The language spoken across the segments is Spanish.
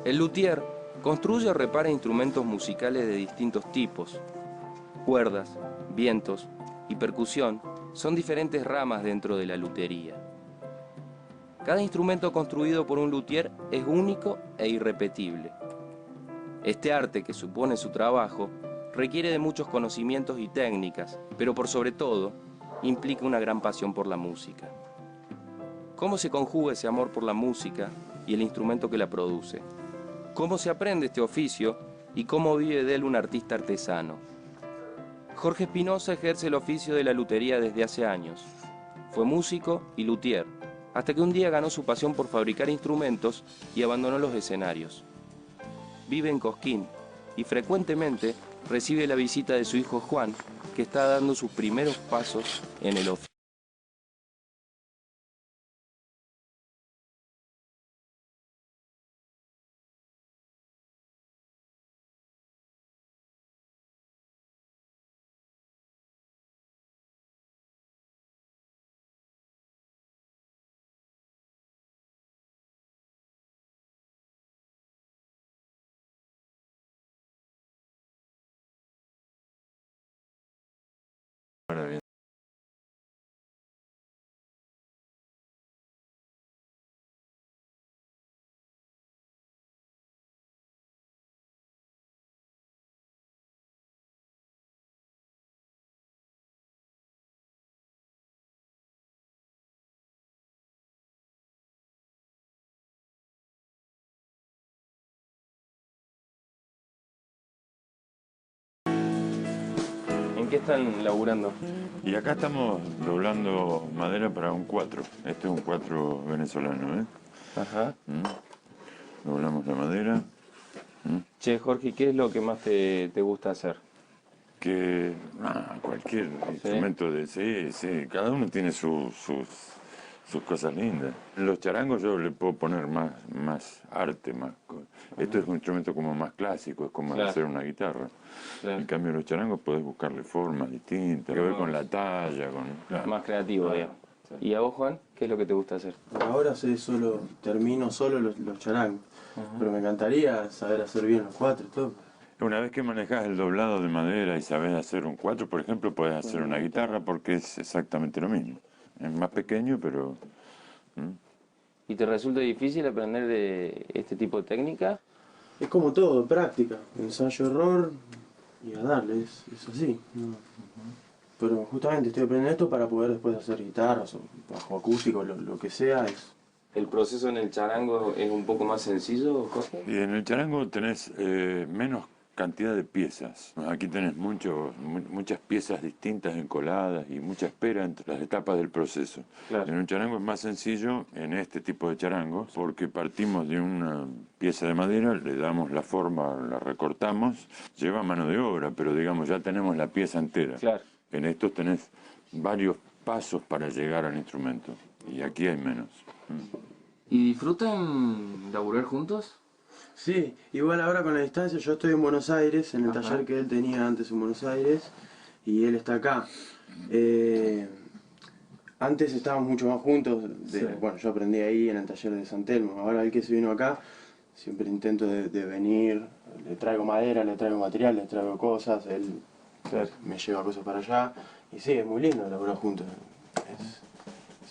El luthier construye o repara instrumentos musicales de distintos tipos. Cuerdas, vientos y percusión son diferentes ramas dentro de la lutería. Cada instrumento construido por un luthier es único e irrepetible. Este arte que supone su trabajo requiere de muchos conocimientos y técnicas, pero por sobre todo implica una gran pasión por la música. ¿Cómo se conjuga ese amor por la música y el instrumento que la produce? ¿Cómo se aprende este oficio y cómo vive de él un artista artesano? Jorge Espinosa ejerce el oficio de la lutería desde hace años. Fue músico y luthier, hasta que un día ganó su pasión por fabricar instrumentos y abandonó los escenarios. Vive en Cosquín y frecuentemente recibe la visita de su hijo Juan, que está dando sus primeros pasos en el oficio. ¿En qué están laburando? Y acá estamos doblando madera para un 4. Este es un 4 venezolano, ¿eh? Ajá. Doblamos la madera. Che, Jorge, ¿qué es lo que más te gusta hacer? Que cualquier instrumento de... Sí, sí, cada uno tiene sus cosas lindas. Los charangos yo le puedo poner más arte, más... Esto es un instrumento como más clásico, es como hacer una guitarra. En cambio los charangos podés buscarle formas distintas, que ver con la talla, con... Más creativo, digamos. ¿Y a vos, Juan? ¿Qué es lo que te gusta hacer? Ahora termino solo los charangos, pero me encantaría saber hacer bien los 4 y todo. Una vez que manejas el doblado de madera y sabes hacer un 4, por ejemplo, puedes hacer una guitarra porque es exactamente lo mismo. Es más pequeño, pero... ¿Y te resulta difícil aprender de este tipo de técnica? Es como todo, práctica, ensayo-error y a darle, es así. Pero justamente estoy aprendiendo esto para poder después hacer guitarras o bajo acústico, lo que sea. ¿El proceso en el charango es un poco más sencillo, Jorge? Y en el charango tenés menos cantidad de piezas. Aquí tenés muchas piezas distintas encoladas y mucha espera entre las etapas del proceso. Claro. En un charango es más sencillo en este tipo de charangos porque partimos de una pieza de madera, le damos la forma, la recortamos, lleva mano de obra, pero digamos ya tenemos la pieza entera. Claro. En estos tenés varios pasos para llegar al instrumento y aquí hay menos. ¿Y disfrutan laburar juntos? Sí, igual ahora con la distancia, yo estoy en Buenos Aires, en el taller que él tenía antes en Buenos Aires, y él está acá. Antes estábamos mucho más juntos, bueno, yo aprendí ahí en el taller de San Telmo, ahora el que se vino acá, siempre intento de venir, le traigo madera, le traigo material, le traigo cosas, él me lleva cosas para allá, y sí, es muy lindo laburar juntos.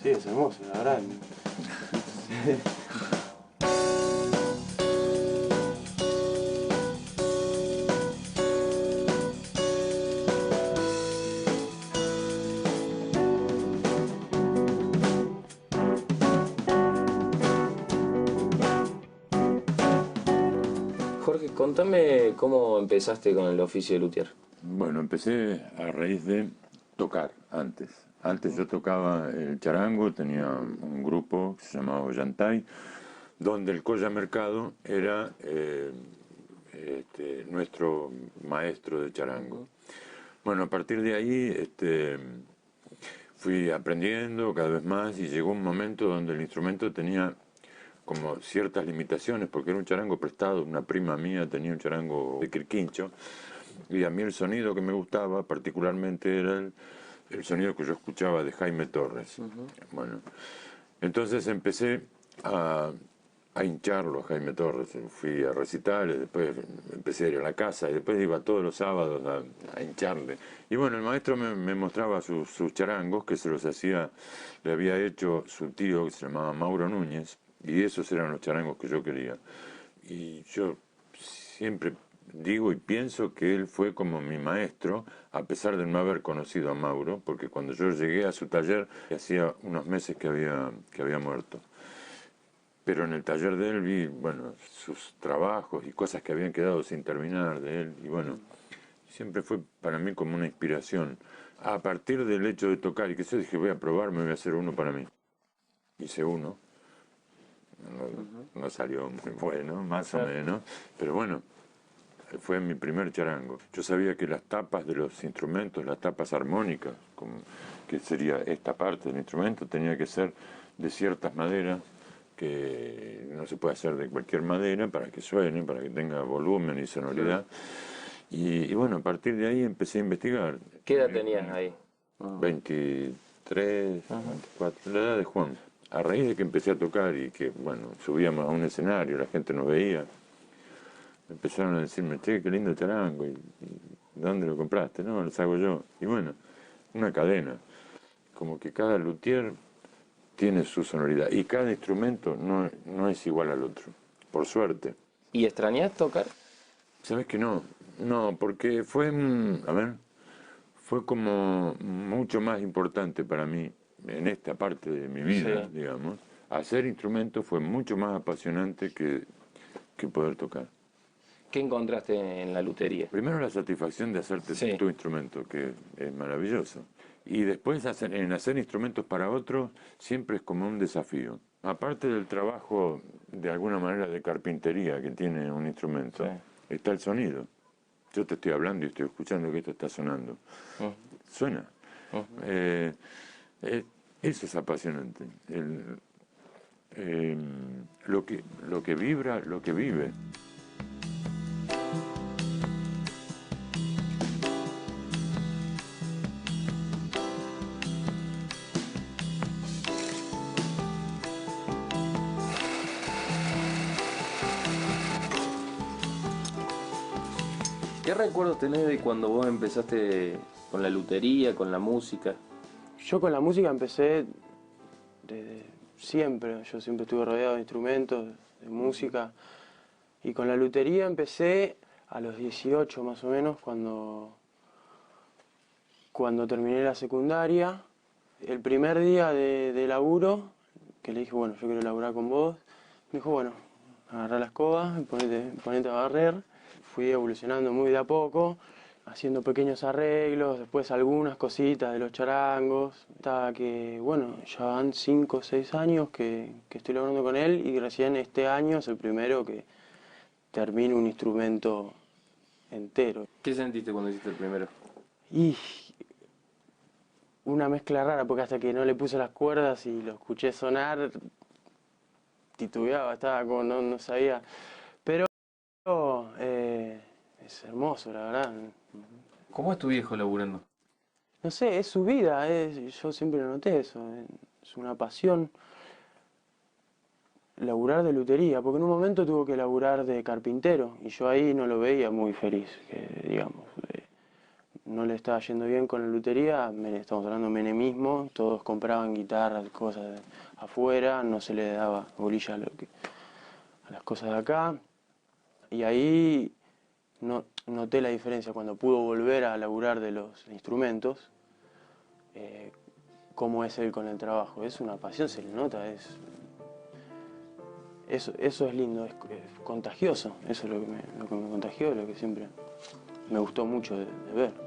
Sí, es hermoso, la verdad. Jorge, contame cómo empezaste con el oficio de luthier. Bueno, empecé a raíz de tocar antes. Antes yo tocaba el charango, tenía un grupo que se llamaba Ollantay, donde el Colla Mercado era nuestro maestro de charango. Bueno, a partir de ahí fui aprendiendo cada vez más y llegó un momento donde el instrumento tenía como ciertas limitaciones, porque era un charango prestado, una prima mía tenía un charango de Quirquincho, y a mí el sonido que me gustaba particularmente era el sonido que yo escuchaba de Jaime Torres. Bueno, entonces empecé a a hincharlo a Jaime Torres. Fui a recitales, después empecé a ir a la casa y después iba todos los sábados a hincharle. Y bueno, el maestro me mostraba sus charangos, que se los hacía, le había hecho su tío, que se llamaba Mauro Núñez, y esos eran los charangos que yo quería. Y yo siempre digo y pienso que él fue como mi maestro, a pesar de no haber conocido a Mauro, porque cuando yo llegué a su taller, hacía unos meses que había muerto. Pero en el taller de él vi, bueno, sus trabajos y cosas que habían quedado sin terminar de él. Y bueno, siempre fue para mí como una inspiración. A partir del hecho de tocar, y que yo dije, voy a probarme, voy a hacer uno para mí. Hice uno. No salió muy bueno, más o menos. Pero bueno, fue mi primer charango. Yo sabía que las tapas de los instrumentos, las tapas armónicas, como que sería esta parte del instrumento, tenía que ser de ciertas maderas, que no se puede hacer de cualquier madera para que suene, para que tenga volumen y sonoridad. Y bueno, a partir de ahí empecé a investigar. ¿Qué edad tenías ahí? 23, 24, la edad de Juan. A raíz de que empecé a tocar y que, bueno, subíamos a un escenario, la gente nos veía, empezaron a decirme, che, qué lindo charango, y ¿dónde lo compraste? No, lo hago yo. Y bueno, una cadena, como que cada luthier tiene su sonoridad y cada instrumento no es igual al otro, por suerte. ¿Y extrañás tocar? ¿Sabes que no? No, porque fue como mucho más importante para mí en esta parte de mi vida, digamos. Hacer instrumentos fue mucho más apasionante que poder tocar. ¿Qué encontraste en la lutería? Primero la satisfacción de hacerte tu instrumento, que es maravilloso. Y después en hacer instrumentos para otros siempre es como un desafío. Aparte del trabajo de alguna manera de carpintería que tiene un instrumento, está el sonido. Yo te estoy hablando y estoy escuchando que esto está sonando. Suena. Eso es apasionante. Lo que vibra, lo que vive. ¿Qué recuerdos tenés de cuando vos empezaste con la lutería, con la música? Yo con la música empecé desde siempre. Yo siempre estuve rodeado de instrumentos, de música. Y con la lutería empecé a los 18 más o menos, cuando terminé la secundaria. El primer día de laburo, que le dije, bueno, yo quiero laburar con vos, me dijo, bueno, agarrá la escoba y ponete a barrer. Fui evolucionando muy de a poco, haciendo pequeños arreglos, después algunas cositas de los charangos, hasta que, bueno, ya van 5 o 6 años que estoy laburando con él y recién este año es el primero que termino un instrumento entero. ¿Qué sentiste cuando hiciste el primero? Y una mezcla rara, porque hasta que no le puse las cuerdas y lo escuché sonar, titubeaba, estaba como no sabía. Pero es hermoso, la verdad. ¿Cómo es tu viejo laburando? No sé, es su vida, yo siempre lo noté eso, es una pasión. Laburar de lutería, porque en un momento tuvo que laburar de carpintero y yo ahí no lo veía muy feliz, que digamos, no le estaba yendo bien con la lutería, estamos hablando de menemismo, todos compraban guitarras, cosas afuera, no se le daba bolilla a las cosas de acá. Y ahí noté la diferencia cuando pudo volver a laburar de los instrumentos, cómo es él con el trabajo. Es una pasión, se le nota, eso es lindo, es contagioso. Eso es lo que me contagió, lo que siempre me gustó mucho de ver.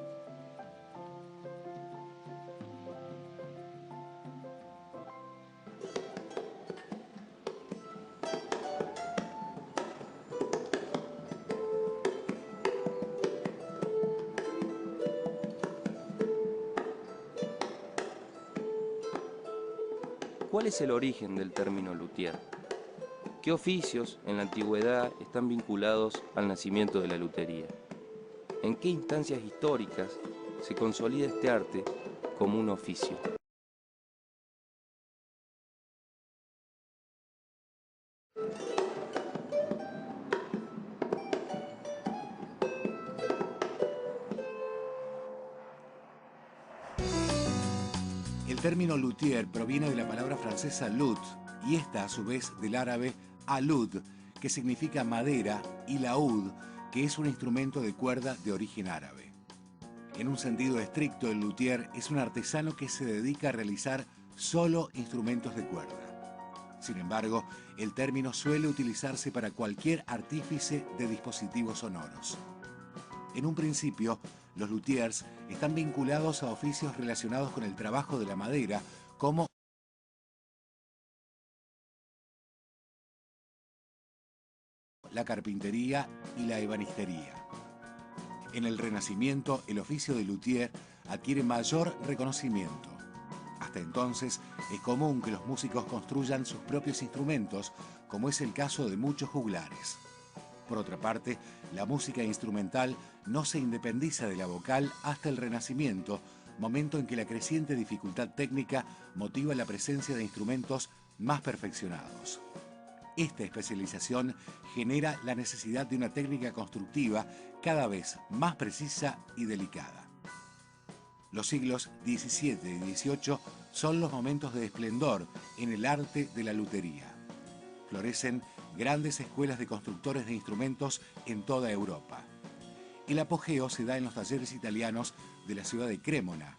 ¿Cuál es el origen del término luthier? ¿Qué oficios en la antigüedad están vinculados al nacimiento de la lutería? ¿En qué instancias históricas se consolida este arte como un oficio? El término luthier proviene de la palabra francesa lut, y esta a su vez del árabe alud, que significa madera, y laúd, que es un instrumento de cuerda de origen árabe. En un sentido estricto, el luthier es un artesano que se dedica a realizar solo instrumentos de cuerda. Sin embargo, el término suele utilizarse para cualquier artífice de dispositivos sonoros. En un principio, los luthiers están vinculados a oficios relacionados con el trabajo de la madera, como la carpintería y la ebanistería. En el Renacimiento, el oficio de luthier adquiere mayor reconocimiento. Hasta entonces, es común que los músicos construyan sus propios instrumentos, como es el caso de muchos juglares. Por otra parte, la música instrumental no se independiza de la vocal hasta el Renacimiento, momento en que la creciente dificultad técnica motiva la presencia de instrumentos más perfeccionados. Esta especialización genera la necesidad de una técnica constructiva cada vez más precisa y delicada. Los siglos XVII y XVIII son los momentos de esplendor en el arte de la lutería. Florecen grandes escuelas de constructores de instrumentos en toda Europa. El apogeo se da en los talleres italianos de la ciudad de Cremona.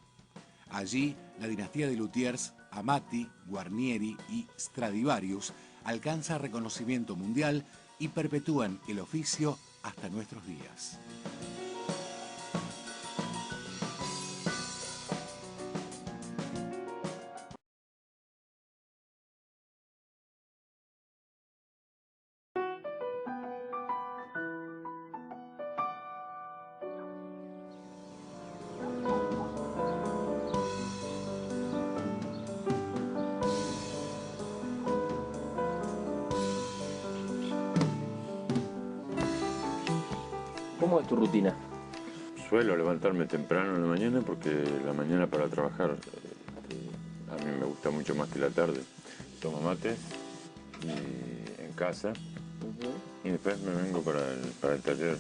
Allí, la dinastía de luthiers Amati, Guarnieri y Stradivarius alcanza reconocimiento mundial y perpetúan el oficio hasta nuestros días. ¿Cómo es tu rutina? Suelo levantarme temprano en la mañana porque la mañana para trabajar a mí me gusta mucho más que la tarde. Tomo mate y en casa y después me vengo para el taller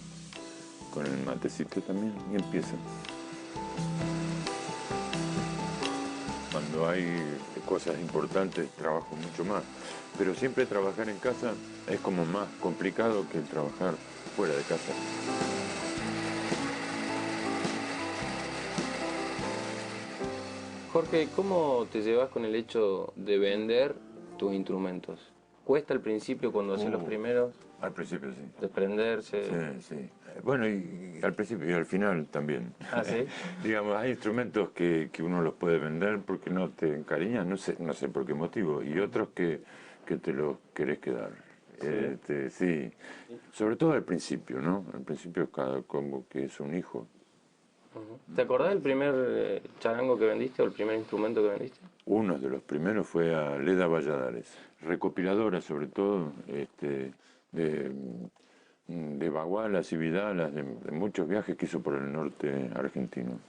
con el matecito también y empiezo. Cuando hay cosas importantes trabajo mucho más, pero siempre trabajar en casa es como más complicado que trabajar fuera de casa. Jorge, ¿cómo te llevas con el hecho de vender tus instrumentos? ¿Cuesta al principio cuando haces los primeros? Al principio sí. Desprenderse. Sí, sí. Bueno, y al principio y al final también. ¿Ah, sí? Digamos, hay instrumentos que uno los puede vender porque no te encariñas, no sé por qué motivo, y otros que te los querés quedar. Sí. Sí, sobre todo al principio, ¿no? Al principio como que es un hijo. ¿Te acordás del primer charango que vendiste o el primer instrumento que vendiste? Uno de los primeros fue a Leda Valladares, recopiladora sobre todo de bagualas y vidalas, de muchos viajes que hizo por el norte argentino.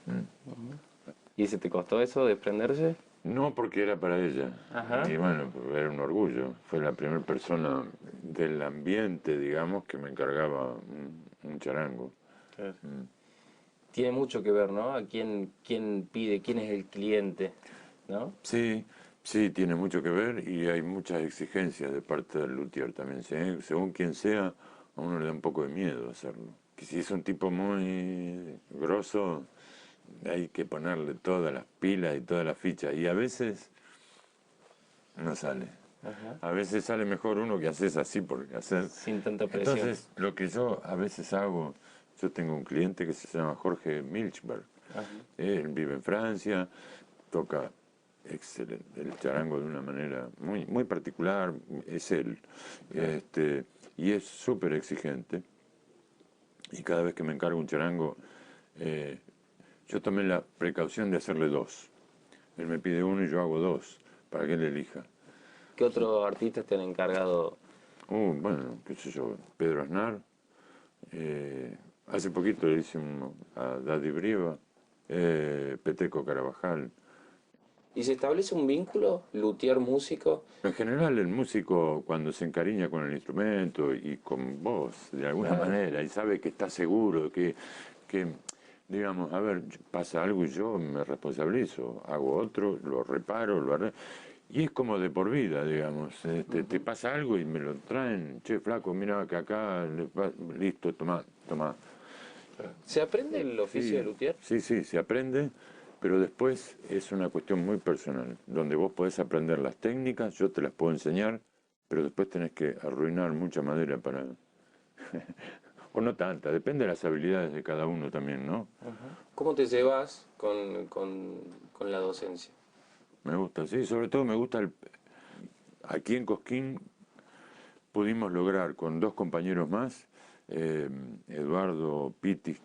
¿Y se te costó eso, desprenderse? No, porque era para ella. Ajá. Y bueno, era un orgullo. Fue la primera persona del ambiente, digamos, que me encargaba un charango. Claro. Tiene mucho que ver, ¿no? A quién pide, quién es el cliente, ¿no? Sí, sí, tiene mucho que ver y hay muchas exigencias de parte del luthier también. Según quien sea, a uno le da un poco de miedo hacerlo. Que si es un tipo muy grosso, hay que ponerle todas las pilas y todas las fichas. Y a veces no sale. Ajá. A veces sale mejor uno que haces así porque hacer. Sin tanta presión. Entonces, lo que yo a veces hago, yo tengo un cliente que se llama Jorge Milchberg. Ajá. Él vive en Francia, toca excelente el charango de una manera muy, muy particular, es él. Y es súper exigente. Y cada vez que me encargo un charango, yo tomé la precaución de hacerle dos. Él me pide uno y yo hago dos, para que él elija. ¿Qué otros artistas te han encargado? Bueno, qué sé yo, Pedro Aznar. Hace poquito le hice a Daddy Brieva, Peteco Carabajal. ¿Y se establece un vínculo, luthier músico? En general el músico cuando se encariña con el instrumento y con vos, de alguna manera, y sabe que está seguro, que digamos, a ver, pasa algo y yo me responsabilizo, hago otro, lo reparo, lo arreglo. Y es como de por vida, digamos. Te pasa algo y me lo traen, che, flaco, mira que acá, listo, tomá, tomá. ¿Se aprende el oficio de luthier? Sí, sí, se aprende, pero después es una cuestión muy personal, donde vos podés aprender las técnicas, yo te las puedo enseñar, pero después tenés que arruinar mucha madera para... o no tanta, depende de las habilidades de cada uno también, ¿no? ¿Cómo te llevas con la docencia? Me gusta, sí, sobre todo me gusta aquí en Cosquín pudimos lograr con dos compañeros más, Eduardo Pitti,